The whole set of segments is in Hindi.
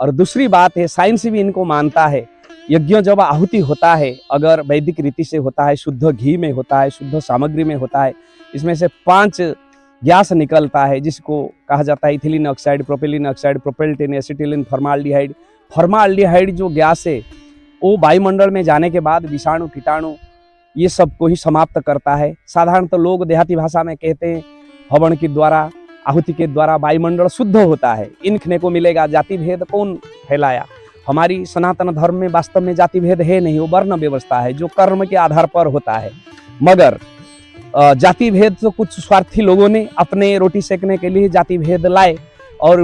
और दूसरी बात है, साइंस भी इनको मानता है, यज्ञ जब आहुति होता है, अगर वैदिक रीति से होता है, शुद्ध घी में होता है, शुद्ध सामग्री में होता है, इसमें से 5 गैस निकलता है, जिसको कहा जाता है इथिलीन ऑक्साइड, प्रोपेलिन ऑक्साइड, प्रोपेल्टेन, एसिटिलीन, फॉर्माल्डिहाइड। फॉर्माल्डिहाइड जो गैस है वो वायुमंडल में जाने के बाद विषाणु, कीटाणु ये सब को ही समाप्त करता है। साधारणतः लोग देहाती भाषा में कहते हैं हवन के द्वारा, आहुति के द्वारा वायुमंडल शुद्ध होता है। इनखने को मिलेगा जाति भेद कौन फैलाया? हमारी सनातन धर्म में वास्तव में जाति भेद है नहीं, वो वर्ण व्यवस्था है जो कर्म के आधार पर होता है। मगर जाति भेद तो कुछ स्वार्थी लोगों ने अपने रोटी सेकने के लिए जाति भेद लाए और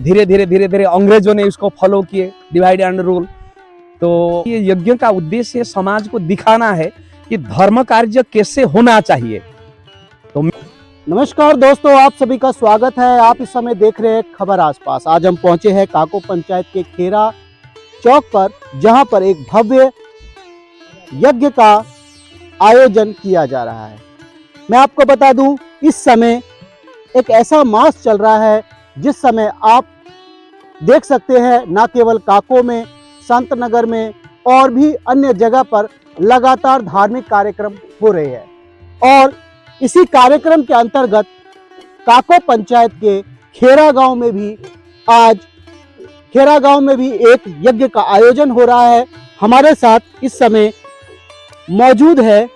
धीरे धीरे अंग्रेजों ने इसको फॉलो किए, डिवाइड एंड रूल। तो ये यज्ञ का उद्देश्य समाज को दिखाना है कि धर्म कार्य कैसे होना चाहिए। तो नमस्कार दोस्तों, आप सभी का स्वागत है। आप इस समय देख रहे हैं खबर आसपास। आज हम पहुंचे हैं काको पंचायत के खेरा चौक पर, जहां पर एक भव्य यज्ञ का आयोजन किया जा रहा है। मैं आपको बता दूं, इस समय एक ऐसा मास चल रहा है जिस समय आप देख सकते हैं न केवल काको में, संत नगर में और भी अन्य जगह पर लगातार धार्मिक कार्यक्रम हो रहे हैं। और इसी कार्यक्रम के अंतर्गत काको पंचायत के खेरा गांव में भी आज एक यज्ञ का आयोजन हो रहा है। हमारे साथ इस समय मौजूद है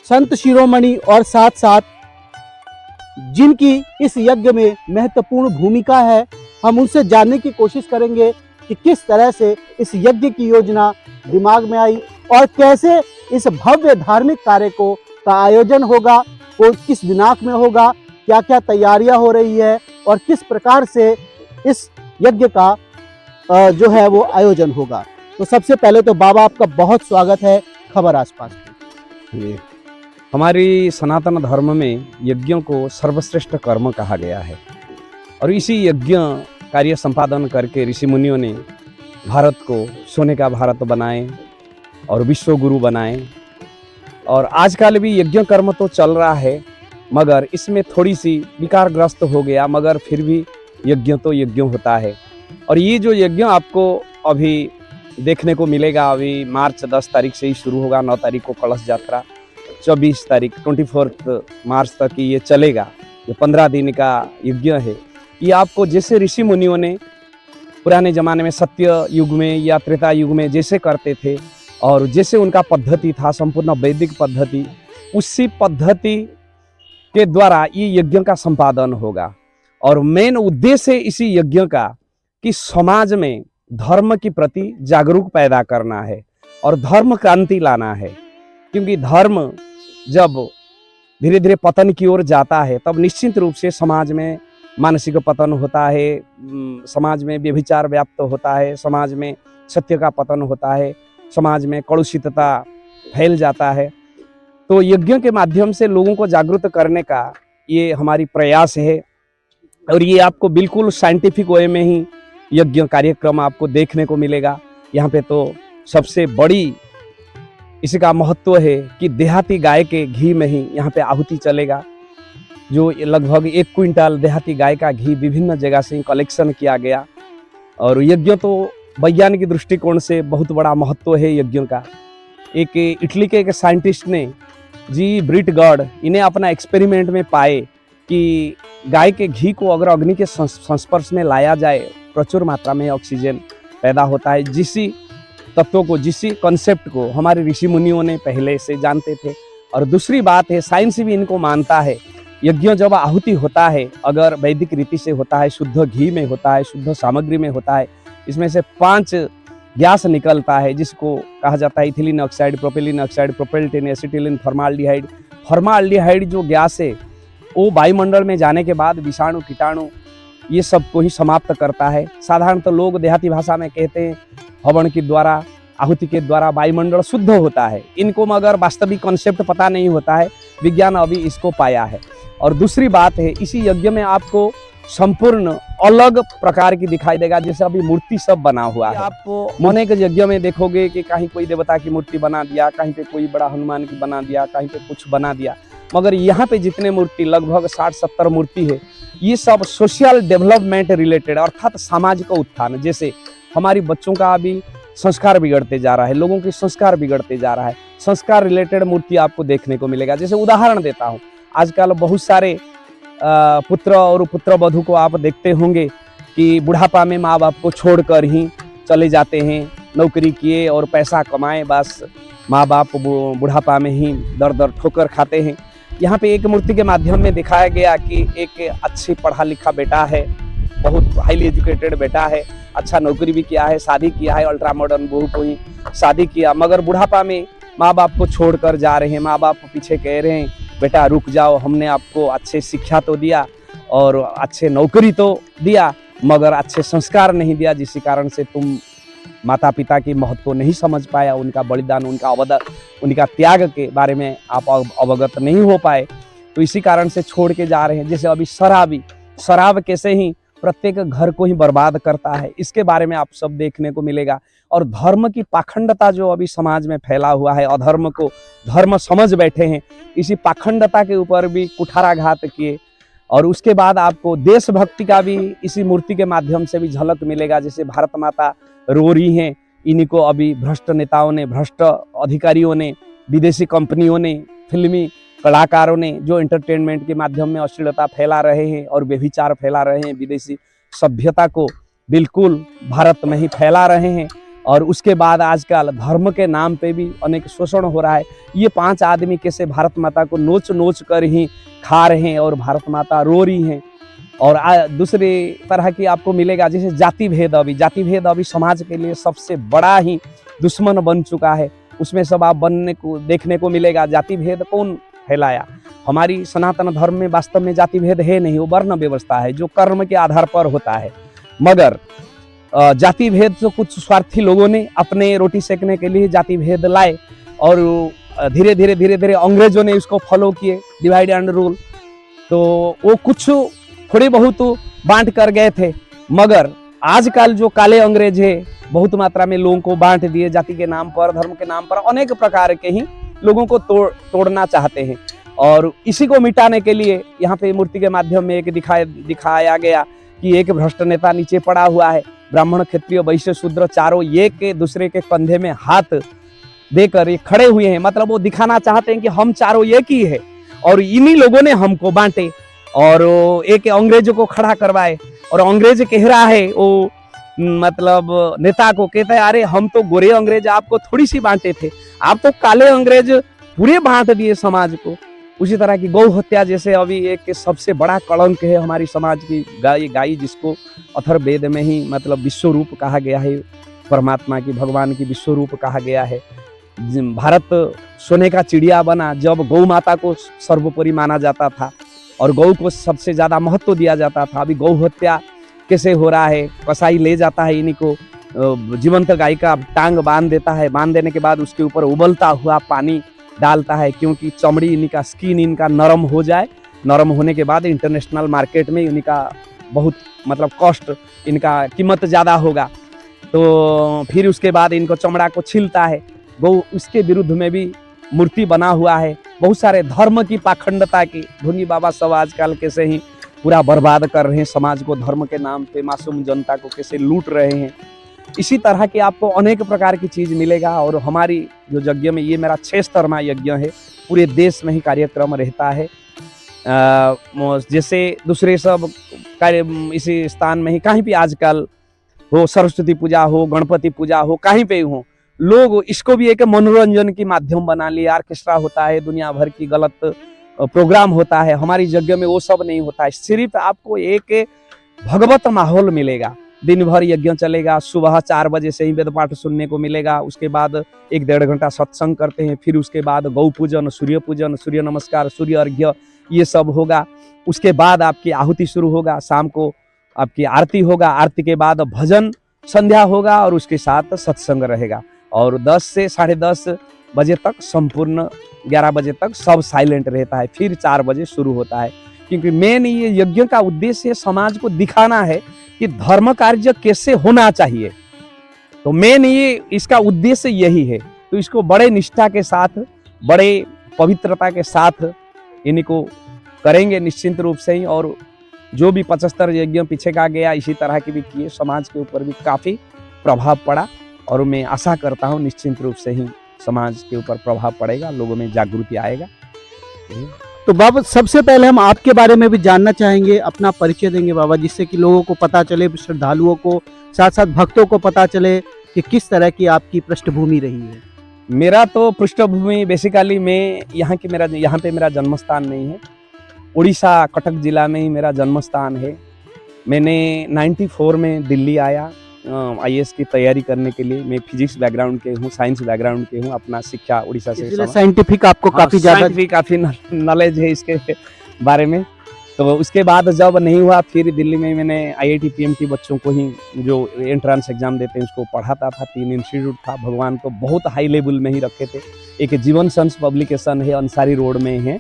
संत शिरोमणि और साथ साथ जिनकी इस यज्ञ में महत्वपूर्ण भूमिका है। हम उनसे जानने की कोशिश करेंगे कि किस तरह से इस यज्ञ की योजना दिमाग में आई और कैसे इस भव्य धार्मिक कार्य का आयोजन होगा, वो किस दिनांक में होगा, क्या क्या तैयारियां हो रही है और किस प्रकार से इस यज्ञ का जो है वो आयोजन होगा। तो सबसे पहले तो बाबा, आपका बहुत स्वागत है खबर आसपास में। हमारी सनातन धर्म में यज्ञों को सर्वश्रेष्ठ कर्म कहा गया है और इसी यज्ञ कार्य संपादन करके ऋषि मुनियों ने भारत को सोने का भारत बनाए और विश्व गुरु बनाए। और आजकल भी यज्ञ कर्म तो चल रहा है, मगर इसमें थोड़ी सी विकारग्रस्त हो गया, मगर फिर भी यज्ञ तो यज्ञ होता है। और ये जो यज्ञ आपको अभी देखने को मिलेगा, अभी मार्च 10 तारीख से ही शुरू होगा, 9 तारीख को कलश यात्रा, 24 तारीख 24 मार्च तक ये चलेगा। ये 15 दिन का यज्ञ है। ये आपको जैसे ऋषि मुनियों ने पुराने ज़माने में सत्य युग में या त्रेता युग में जैसे करते थे और जैसे उनका पद्धति था, संपूर्ण वैदिक पद्धति, उसी पद्धति के द्वारा ये यज्ञ का संपादन होगा। और मेन उद्देश्य इसी यज्ञ का कि समाज में धर्म के प्रति जागरूक पैदा करना है और धर्म क्रांति लाना है। क्योंकि धर्म जब धीरे धीरे पतन की ओर जाता है, तब निश्चित रूप से समाज में मानसिक पतन होता है, समाज में व्यभिचार व्याप्त होता है, समाज में सत्य का पतन होता है, समाज में कलुषितता फैल जाता है। तो यज्ञ के माध्यम से लोगों को जागरूक करने का ये हमारी प्रयास है। और ये आपको बिल्कुल साइंटिफिक वे में ही यज्ञ कार्यक्रम आपको देखने को मिलेगा। यहाँ पे तो सबसे बड़ी इसका महत्व है कि देहाती गाय के घी में ही यहाँ पे आहुति चलेगा। जो लगभग 1 क्विंटल देहाती गाय का घी विभिन्न जगह से कलेक्शन किया गया। और यज्ञ तो वैज्ञानिक दृष्टिकोण से बहुत बड़ा महत्व है यज्ञ का। एक इटली के एक साइंटिस्ट ने जी ब्रिट गॉड, इन्हें अपना एक्सपेरिमेंट में पाए कि गाय के घी को अगर अग्नि के संस्पर्श में लाया जाए, प्रचुर मात्रा में ऑक्सीजन पैदा होता है। जिसी तत्वों को, जिसी कॉन्सेप्ट को हमारे ऋषि मुनियों ने पहले से जानते थे। और दूसरी बात है, साइंस भी इनको मानता है, यज्ञ जब आहुति होता है, अगर वैदिक रीति से होता है, शुद्ध घी में होता है, शुद्ध सामग्री में होता है, इसमें से 5 गैस निकलता है, जिसको कहा जाता है इथिलीन ऑक्साइड, प्रोपेलिन ऑक्साइड, प्रोपेल्टेन, एसिटिलीन, फॉर्माल्डिहाइड। फॉर्माल्डिहाइड जो गैस है वो वायुमंडल में जाने के बाद विषाणु, कीटाणु ये सब को ही समाप्त करता है। साधारणतः लोग देहाती भाषा में कहते हैं हवन के द्वारा, आहुति के द्वारा वायुमंडल शुद्ध होता है। इनको मगर वास्तविक कॉन्सेप्ट पता नहीं होता है, विज्ञान अभी इसको पाया है। और दूसरी बात है, इसी यज्ञ में आपको संपूर्ण अलग प्रकार की दिखाई देगा, जैसे अभी मूर्ति सब बना हुआ है। आप मोने के यज्ञ में देखोगे कि कहीं कोई देवता की मूर्ति बना दिया, कहीं पे कोई बड़ा हनुमान की बना दिया, कहीं पे कुछ बना दिया। मगर यहाँ पे जितने मूर्ति, लगभग 60-70 मूर्ति है, ये सब सोशल डेवलपमेंट रिलेटेड अर्थात सामाजिक उत्थान, जैसे हमारी बच्चों का अभी संस्कार बिगड़ते जा रहा है, लोगों की संस्कार बिगड़ते जा रहा है, संस्कार रिलेटेड मूर्ति आपको देखने को मिलेगा। जैसे उदाहरण देता हूँ, आजकल बहुत सारे पुत्र और पुत्र वधू को आप देखते होंगे कि बुढ़ापा में माँ बाप को छोड़कर ही चले जाते हैं, नौकरी किए और पैसा कमाए, बस माँ बाप बुढ़ापा में ही दर दर ठोकर खाते हैं। यहाँ पे एक मूर्ति के माध्यम में दिखाया गया कि एक अच्छी पढ़ा लिखा बेटा है, बहुत हाईली एजुकेटेड बेटा है, अच्छा नौकरी भी किया है, शादी किया है, अल्ट्रा मॉडर्न बहू को ही शादी किया, मगर बुढ़ापा में माँ बाप को छोड़कर जा रहे हैं। माँ बाप पीछे कह रहे हैं बेटा रुक जाओ, हमने आपको अच्छे शिक्षा तो दिया और अच्छे नौकरी तो दिया, मगर अच्छे संस्कार नहीं दिया, जिस कारण से तुम माता पिता की महत्व को नहीं समझ पाया, उनका बलिदान, उनका त्याग के बारे में आप अवगत नहीं हो पाए, तो इसी कारण से छोड़ के जा रहे हैं। जैसे अभी शराब कैसे ही प्रत्येक घर को ही बर्बाद करता है, इसके बारे में आप सब देखने को मिलेगा। और धर्म की पाखंडता जो अभी समाज में फैला हुआ है, अधर्म को धर्म समझ बैठे हैं, इसी पाखंडता के ऊपर भी कुठाराघात किए। और उसके बाद आपको देशभक्ति का भी इसी मूर्ति के माध्यम से भी झलक मिलेगा। जैसे भारत माता रो रही हैं, इन्हीं को अभी भ्रष्ट नेताओं ने, भ्रष्ट अधिकारियों ने, विदेशी कंपनियों ने, फिल्मी कलाकारों ने जो एंटरटेनमेंट के माध्यम में अश्लीलता फैला रहे हैं और व्यभिचार फैला रहे हैं, विदेशी सभ्यता को बिल्कुल भारत में ही फैला रहे हैं। और उसके बाद आजकल धर्म के नाम पे भी अनेक शोषण हो रहा है। ये 5 आदमी कैसे भारत माता को नोच नोच कर ही खा रहे हैं और भारत माता रो रही हैं। और दूसरे तरह की आपको मिलेगा, जैसे जाति भेद अभी समाज के लिए सबसे बड़ा ही दुश्मन बन चुका है। उसमें सब आप देखने को मिलेगा। जाति भेद कौन फैलाया? हमारी सनातन धर्म में वास्तव में जाति भेद है नहीं, वो वर्ण व्यवस्था है जो कर्म के आधार पर होता है। मगर जाति भेद तो कुछ स्वार्थी लोगों ने अपने रोटी सेकने के लिए जाति भेद लाए और धीरे धीरे अंग्रेजों ने इसको फॉलो किए, डिवाइड एंड रूल। तो वो कुछ थोड़ी बहुत बांट कर गए थे, मगर आजकल जो काले अंग्रेज है बहुत मात्रा में लोगों को बांट दिए, जाति के नाम पर, धर्म के नाम पर अनेक प्रकार के ही लोगों को तोड़ना चाहते हैं। और इसी को मिटाने के लिए यहाँ पे मूर्ति के माध्यम में एक दिखाया गया कि एक भ्रष्ट नेता नीचे पड़ा हुआ है, ब्राह्मण क्षत्रिय वैश्य शूद्र चारों एक दूसरे के कंधे में हाथ देकर ये खड़े हुए हैं। मतलब वो दिखाना चाहते हैं कि हम चारों एक ही है और इन्हीं लोगों ने हमको बांटे और एक अंग्रेज को खड़ा करवाए। और अंग्रेज कह रहा है, वो मतलब नेता को कहता है, अरे हम तो गोरे अंग्रेज आपको थोड़ी सी बांटे थे, आप तो काले अंग्रेज पूरे बांट दिए समाज को। उसी तरह की गौ हत्या जैसे अभी एक सबसे बड़ा कलंक है हमारी समाज की, गाय जिसको अथर्ववेद में ही मतलब विश्व रूप कहा गया है, परमात्मा की, भगवान की विश्व रूप कहा गया है। भारत सोने का चिड़िया बना जब गौ माता को सर्वोपरि माना जाता था और गौ को सबसे ज्यादा महत्व दिया जाता था। अभी गौ हत्या कैसे हो रहा है? कसाई ले जाता है इन्हीं को, जीवंत गाय का टांग बांध देता है, बांध देने के बाद उसके ऊपर उबलता हुआ पानी डालता है, क्योंकि चमड़ी इनका, स्किन इनका नरम हो जाए। नरम होने के बाद इंटरनेशनल मार्केट में इनका बहुत मतलब कॉस्ट, इनका कीमत ज़्यादा होगा। तो फिर उसके बाद इनको चमड़ा को छीलता है गौ। उसके विरुद्ध में भी मूर्ति बना हुआ है। बहुत सारे धर्म की पाखंडता की ढोंगी बाबा सब आजकल कैसे ही पूरा बर्बाद कर रहे हैं समाज को, धर्म के नाम पे मासूम जनता को कैसे लूट रहे हैं। इसी तरह के आपको अनेक प्रकार की चीज़ मिलेगा। और हमारी जो यज्ञ में, ये मेरा 6 स्तरमा यज्ञ है, पूरे देश में ही कार्यक्रम रहता है। जैसे दूसरे सब कार्य इसी स्थान में ही कहीं भी आजकल हो, सरस्वती पूजा हो, गणपति पूजा हो, कहीं पे हो, लोग इसको भी एक मनोरंजन की माध्यम बना लिया। ऑर्केस्ट्रा होता है, दुनिया भर की गलत प्रोग्राम होता है। हमारी यज्ञ में वो सब नहीं होता है, सिर्फ आपको एक भगवत माहौल मिलेगा। दिन भर यज्ञ चलेगा, सुबह 4 बजे से ही वेद पाठ सुनने को मिलेगा। उसके बाद 1-1.5 घंटा सत्संग करते हैं, फिर उसके बाद गौ पूजन, सूर्य नमस्कार, सूर्य अर्घ्य, ये सब होगा। उसके बाद आपकी आहुति शुरू होगा, शाम को आपकी आरती होगा, आरती के बाद भजन संध्या होगा और उसके साथ सत्संग रहेगा। और 10 से 10:30 बजे तक संपूर्ण, 11 बजे तक सब साइलेंट रहता है, फिर 4 बजे शुरू होता है। क्योंकि मेन ये यज्ञ का उद्देश्य समाज को दिखाना है कि धर्म कार्य कैसे होना चाहिए। तो मेन ये इसका उद्देश्य यही है। तो इसको बड़े निष्ठा के साथ, बड़े पवित्रता के साथ इनको करेंगे निश्चिंत रूप से ही। और जो भी 75 यज्ञ पीछे का गया इसी तरह के भी किए, समाज के ऊपर भी काफ़ी प्रभाव पड़ा और मैं आशा करता हूँ निश्चित रूप से ही समाज के ऊपर प्रभाव पड़ेगा, लोगों में जागृति आएगा। तो बाबा सबसे पहले हम आपके बारे में भी जानना चाहेंगे, अपना परिचय देंगे बाबा, जिससे कि लोगों को पता चले, श्रद्धालुओं को, साथ साथ भक्तों को पता चले कि किस तरह की आपकी पृष्ठभूमि रही है। मेरा तो पृष्ठभूमि बेसिकली मैं यहाँ पे मेरा जन्म स्थान नहीं है, उड़ीसा कटक जिला में ही मेरा जन्म स्थान है। मैंने 94 में दिल्ली आया IAS की तैयारी करने के लिए। मैं फिजिक्स बैकग्राउंड के हूँ, साइंस बैकग्राउंड के हूँ, अपना शिक्षा उड़ीसा से। इसलिए साइंटिफिक आपको काफी ज्यादा काफ़ी नॉलेज है इसके बारे में। तो उसके बाद जब नहीं हुआ फिर दिल्ली में मैंने IIT PMT बच्चों को ही जो एंट्रेंस एग्जाम देते हैं उसको पढ़ाता था। 3 इंस्टीट्यूट था, भगवान को बहुत हाई लेवल में ही रखे थे। एक जीवन संस पब्लिकेशन है, अंसारी रोड में है,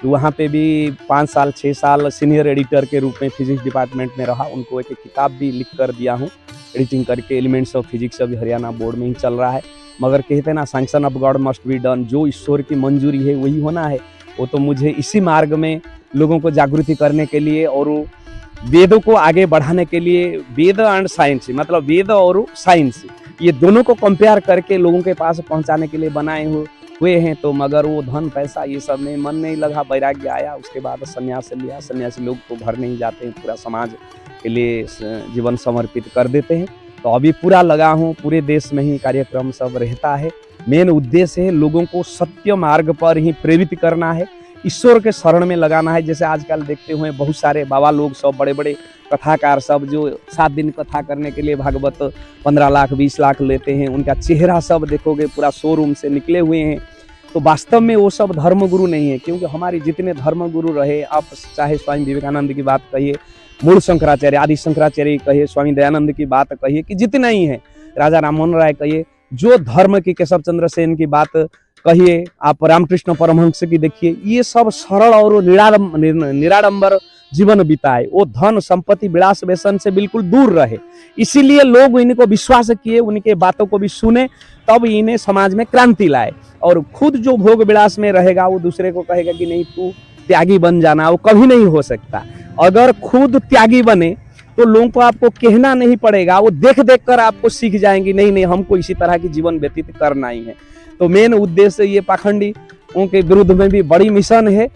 वहाँ पे भी 5 साल 6 साल सीनियर एडिटर के रूप में फिजिक्स डिपार्टमेंट में रहा। उनको एक किताब भी लिख कर दिया हूँ एडिटिंग करके, एलिमेंट्स ऑफ फिजिक्स अभी हरियाणा बोर्ड में ही चल रहा है। मगर कहते हैं ना, sanction of God must be done, जो ईश्वर की मंजूरी है वही होना है। वो तो मुझे इसी मार्ग में लोगों को जागृति करने के लिए और वेदों को आगे बढ़ाने के लिए, वेद एंड साइंस मतलब वेद और साइंस ये दोनों को कंपेयर करके लोगों के पास पहुंचाने के लिए बनाए हुए हैं। तो मगर वो धन पैसा ये सब में मन नहीं लगा, वैराग्य आया। उसके बाद संन्यास लिया। सन्यासी लोग तो घर नहीं जाते हैं, पूरा समाज के लिए जीवन समर्पित कर देते हैं। तो अभी पूरा लगा हूँ, पूरे देश में ही कार्यक्रम सब रहता है। मेन उद्देश्य है लोगों को सत्य मार्ग पर ही प्रेरित करना है, ईश्वर के शरण में लगाना है। जैसे आजकल देखते हुए बहुत सारे बाबा लोग सब, बड़े बड़े कथाकार सब जो 7 दिन कथा करने के लिए भागवत 15 लाख 20 लाख लेते हैं, उनका चेहरा सब देखोगे पूरा शोरूम से निकले हुए हैं। तो वास्तव में वो सब धर्मगुरु नहीं है, क्योंकि हमारे जितने धर्मगुरु रहे, आप चाहे स्वामी विवेकानंद की बात कहिए, मूल शंकराचार्य, आदि शंकराचार्य कहिए, स्वामी दयानंद की बात कहिए, कि जितने ही हैं, राजा राममोहन राय कहिए, जो धर्म की केशव चंद्र सेन की बात कहिए, आप रामकृष्ण परमहंस की देखिए, ये सब सरल और निराडंबर जीवन बिताए। वो धन संपत्ति विलास व्यसन से बिल्कुल दूर रहे, इसीलिए लोग इनको विश्वास किए, उनके बातों को भी सुने, तब इन्हें समाज में क्रांति लाए। और खुद जो भोग विलास में रहेगा वो दूसरे को कहेगा कि नहीं तू त्यागी बन जाना, वो कभी नहीं हो सकता। अगर खुद त्यागी बने तो लोगों को आपको कहना नहीं पड़ेगा, वो देख देख कर आपको सीख जाएंगे, नहीं नहीं हमको इसी तरह की जीवन व्यतीत करना ही है। तो मेन उद्देश्य ये पाखंडी उनके विरुद्ध में भी बड़ी मिशन है,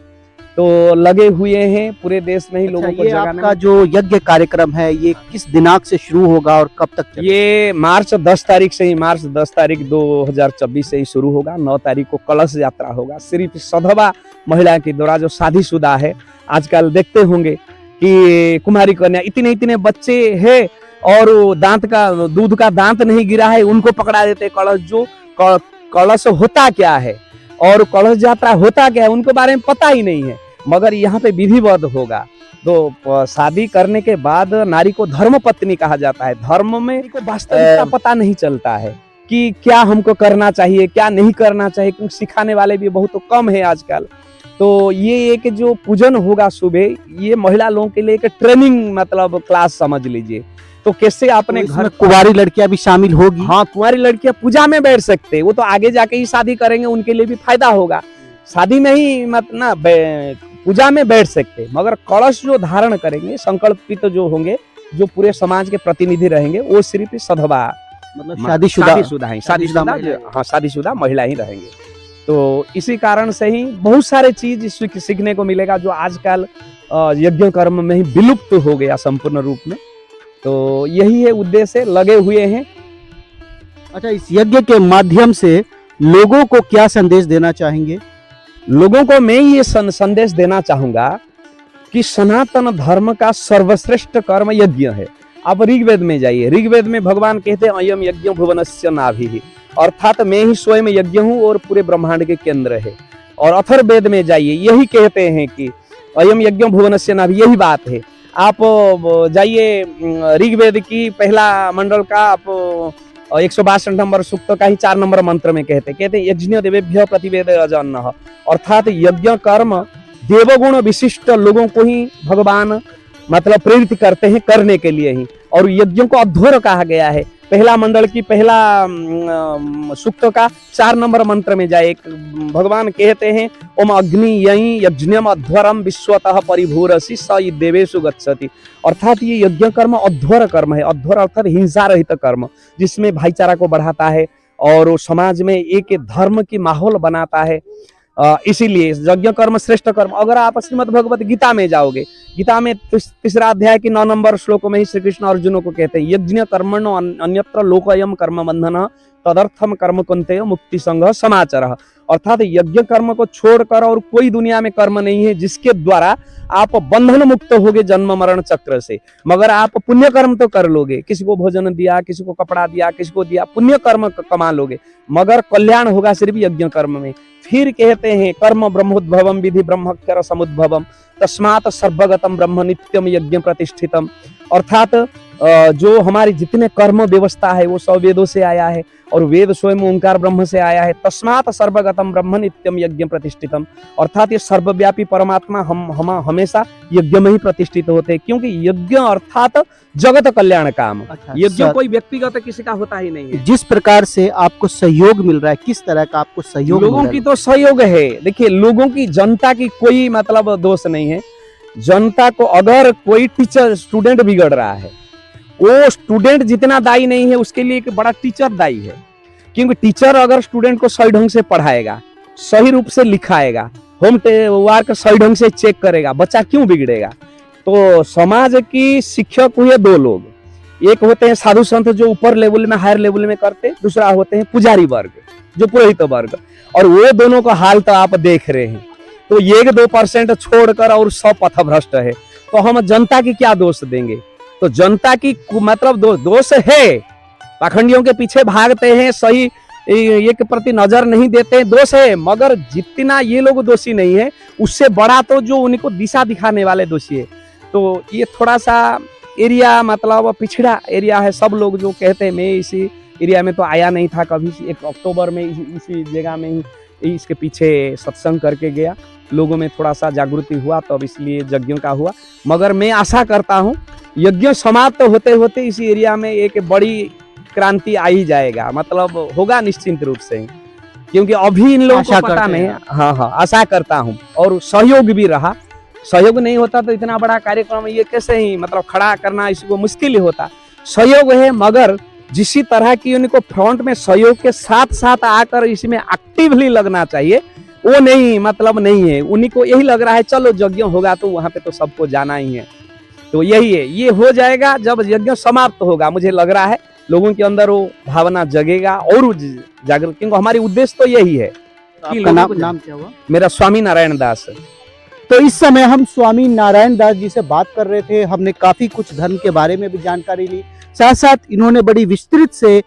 तो लगे हुए हैं पूरे देश में ही लोगों को जगाने। आपका जो यज्ञ कार्यक्रम है ये किस दिनांक से शुरू होगा और कब तक चलेगा? ये मार्च 10 तारीख से ही, मार्च 10 तारीख 2024 से ही शुरू होगा। 9 तारीख को कलश यात्रा होगा। सिर्फ सधवा महिला के द्वारा, जो शादीशुदा है, आजकल देखते होंगे कि कुमारी कन्या इतने इतने बच्चे हैं और दूध का दांत नहीं गिरा है, उनको पकड़ा देते कलश। जो कलश होता क्या है और कलश यात्रा होता क्या है उनको बारे में पता ही नहीं है। मगर यहाँ पे विधिवत होगा। तो शादी करने के बाद नारी को धर्म पत्नी कहा जाता है। धर्म में वास्तविकता पता नहीं चलता है कि क्या हमको करना चाहिए क्या नहीं करना चाहिए, क्योंकि सिखाने वाले भी बहुत कम है आजकल। तो ये एक जो पूजन होगा सुबह, ये महिला लोगों के लिए एक ट्रेनिंग मतलब क्लास समझ लीजिए। तो कैसे अपने घर कुंवारी लड़कियां भी शामिल होगी? हाँ, कुंवारी लड़कियां पूजा में बैठ सकते, वो तो आगे जाके ही शादी करेंगे, उनके लिए भी फायदा होगा। शादी में ही मतलब पूजा में बैठ सकते, मगर कलश जो धारण करेंगे, संकल्पित जो होंगे, जो पूरे समाज के प्रतिनिधि रहेंगे, वो सिर्फ सधवा मतलब शादीशुदा महिला ही रहेंगे। तो इसी कारण से ही बहुत सारे चीज सीखने को मिलेगा जो आजकल यज्ञ कर्म में ही विलुप्त हो गया संपूर्ण रूप में। तो यही है उद्देश्य, लगे हुए हैं। अच्छा, इस यज्ञ के माध्यम से लोगों को क्या संदेश देना चाहेंगे? लोगों को मैं ये संदेश देना चाहूंगा कि सनातन धर्म का सर्वश्रेष्ठ कर्म यज्ञ है। आप ऋग्वेद में जाइए, ऋग्वेद में भगवान कहते हैं अयम यज्ञ भुवनस्य नाभिः, अर्थात मैं ही स्वयं यज्ञ हूँ और पूरे ब्रह्मांड के केंद्र है। और अथर्ववेद में जाइए, यही कहते हैं कि अयम यज्ञ भुवनस्य नाभिः, यही बात है। आप जाइए ऋग्वेद की पहला मंडल का आप 162 नंबर सूक्त का ही 4 नंबर मंत्र में कहते हैं यज्ञ देवेभ्य प्रतिवेद अजन्नः, अर्थात यज्ञ कर्म देवगुण विशिष्ट लोगों को ही भगवान मतलब प्रेरित करते हैं करने के लिए ही। और यज्ञों को अधोर कहा गया है। पहला मंडल की पहला सूक्त का 4 नंबर मंत्र में जाए, एक भगवान कहते हैं ओम अग्नि यई यज्ञम अध्वरम विश्वतः परिभूरसि स देवेषु गच्छति। अर्थात ये यज्ञ कर्म अध्वर कर्म है। अध्वर अर्थात हिंसा रहित कर्म, जिसमें भाईचारा को बढ़ाता है और वो समाज में एक धर्म की माहौल बनाता है। इसीलिए यज्ञ कर्म श्रेष्ठ कर्म। अगर आप श्रीमद् भगवत गीता में जाओगे, गीता में तीसरा अध्याय की 9 नंबर श्लोक में ही श्री कृष्ण अर्जुनों को कहते हैं यज्ञ कर्मणो अन्यत्र लोकयम कर्म बंधन तदर्थम कर्म कुंतेय मुक्ति संघ समाचार। अर्थात यज्ञ कर्म को छोड़कर और कोई दुनिया में कर्म नहीं है जिसके द्वारा आप बंधन मुक्त होगे जन्म मरण चक्र से। मगर आप पुण्य कर्म तो कर लोगे, किसी को भोजन दिया, किसी को कपड़ा दिया, किसी को दिया, पुण्य कर्म कमा लोगे, मगर कल्याण होगा सिर्फ यज्ञ कर्म में। फिर कहते हैं कर्म ब्रह्मोद्भवम विधि ब्रह्मक्षर समुद्भवम तस्मात् सर्वगतम ब्रह्म नित्यम यज्ञ प्रतिष्ठितम। अर्थात जो हमारी जितने कर्म व्यवस्था है वो सब वेदों से आया है और वेद स्वयं ओंकार ब्रह्म से आया है। तस्मात् सर्वगतम ब्रह्म नित्यम यज्ञ प्रतिष्ठितम। अर्थात ये सर्वव्यापी परमात्मा हम हमेशा यज्ञ में ही प्रतिष्ठित होते हैं, क्योंकि यज्ञ अर्थात जगत कल्याण काम। यज्ञ कोई व्यक्तिगत किसी का होता ही नहीं है। जिस प्रकार से आपको सहयोग मिल रहा है, किस तरह का आपको सहयोग लोगों की तो सहयोग है। देखिए, लोगों की, जनता की कोई मतलब दोष नहीं है। जनता को अगर कोई टीचर स्टूडेंट बिगड़ रहा है, वो स्टूडेंट जितना दायी नहीं है उसके लिए एक बड़ा टीचर दायी है। क्योंकि टीचर अगर स्टूडेंट को सही ढंग से पढ़ाएगा, सही रूप से लिखाएगा, होम वर्क सही ढंग से चेक करेगा, बच्चा क्यों बिगड़ेगा। तो समाज की शिक्षक हुए 2 लोग, एक होते हैं साधु संत जो ऊपर लेवल में हायर लेवल में करते, दूसरा होते हैं पुजारी वर्ग जो पुरोहित वर्ग। और वो दोनों का हाल तो आप देख रहे हैं। तो 1-2% छोड़कर और सब पथभ्रष्ट है, तो हम जनता की क्या दोष देंगे। तो जनता की मतलब दोष है, पाखंडियों के पीछे भागते हैं, सही ये के प्रति नजर नहीं देते, दोष है। मगर जितना ये लोग दोषी नहीं है, उससे बड़ा तो जो उनको दिशा दिखाने वाले दोषी है। तो ये थोड़ा सा एरिया मतलब पिछड़ा एरिया है। सब लोग जो कहते हैं, मैं इसी एरिया में तो आया नहीं था कभी, 1 अक्टूबर में इसी जगह में ही इसके पीछे सत्संग करके गया, लोगों में थोड़ा सा जागृति हुआ, तो अब इसलिए यज्ञों का हुआ। मगर मैं आशा करता हूँ यज्ञ समाप्त होते होते इसी एरिया में एक बड़ी क्रांति आ ही जाएगा, मतलब होगा निश्चिंत रूप से, क्योंकि अभी इन लोगों को पता नहीं। हाँ, आशा करता हूँ। और सहयोग भी रहा, सहयोग नहीं होता तो इतना बड़ा कार्यक्रम ये कैसे ही मतलब खड़ा करना इसको मुश्किल ही होता। सहयोग है, मगर जिसी तरह की उनको फ्रंट में सहयोग के साथ साथ आकर इसमें एक्टिवली लगना चाहिए, वो नहीं, मतलब नहीं है। उन्हीं को यही लग रहा है चलो यज्ञ होगा तो वहां पे तो सबको जाना ही है। तो यही है, ये हो जाएगा जब यज्ञ समाप्त होगा। मुझे लग रहा है लोगों के अंदर वो भावना जगेगा और जागृत, क्योंकि हमारी उद्देश्य तो यही है। आपका नाम क्या हुआ? मेरा स्वामी नारायण दास। तो इस समय हम स्वामी नारायण दास जी से बात कर रहे थे। हमने काफी कुछ धर्म के बारे में भी जानकारी ली, साथ साथ इन्होंने बड़ी विस्तृत से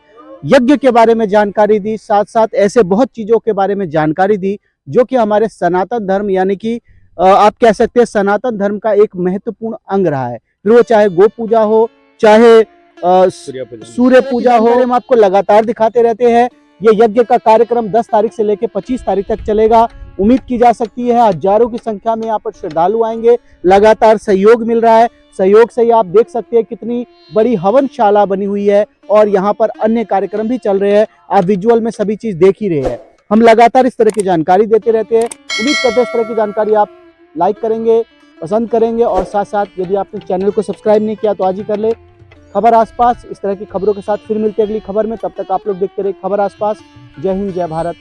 यज्ञ के बारे में जानकारी दी, साथ साथ ऐसे बहुत चीजों के बारे में जानकारी दी जो कि हमारे सनातन धर्म यानी कि आप कह सकते हैं सनातन धर्म का एक महत्वपूर्ण अंग रहा है। फिर वो चाहे गो पूजा हो, चाहे सूर्य पूजा हो, हम आपको लगातार दिखाते रहते हैं। ये यज्ञ का कार्यक्रम 10 तारीख से लेकर 25 तारीख तक चलेगा। उम्मीद की जा सकती है हजारों की संख्या में यहाँ पर श्रद्धालु आएंगे। लगातार सहयोग मिल रहा है, सहयोग से ही आप देख सकते हैं कितनी बड़ी हवनशाला बनी हुई है और यहाँ पर अन्य कार्यक्रम भी चल रहे हैं। आप विजुअल में सभी चीज देख ही रहे हैं। हम लगातार इस तरह की जानकारी देते रहते हैं। उम्मीद करते हैं इस तरह की जानकारी आप लाइक करेंगे, पसंद करेंगे और साथ साथ यदि आपने चैनल को सब्सक्राइब नहीं किया तो आज ही कर ले। खबर आसपास इस तरह की खबरों के साथ फिर मिलते हैं अगली खबर में। तब तक आप लोग देखते रहिए खबर आसपास। जय हिंद, जय भारत।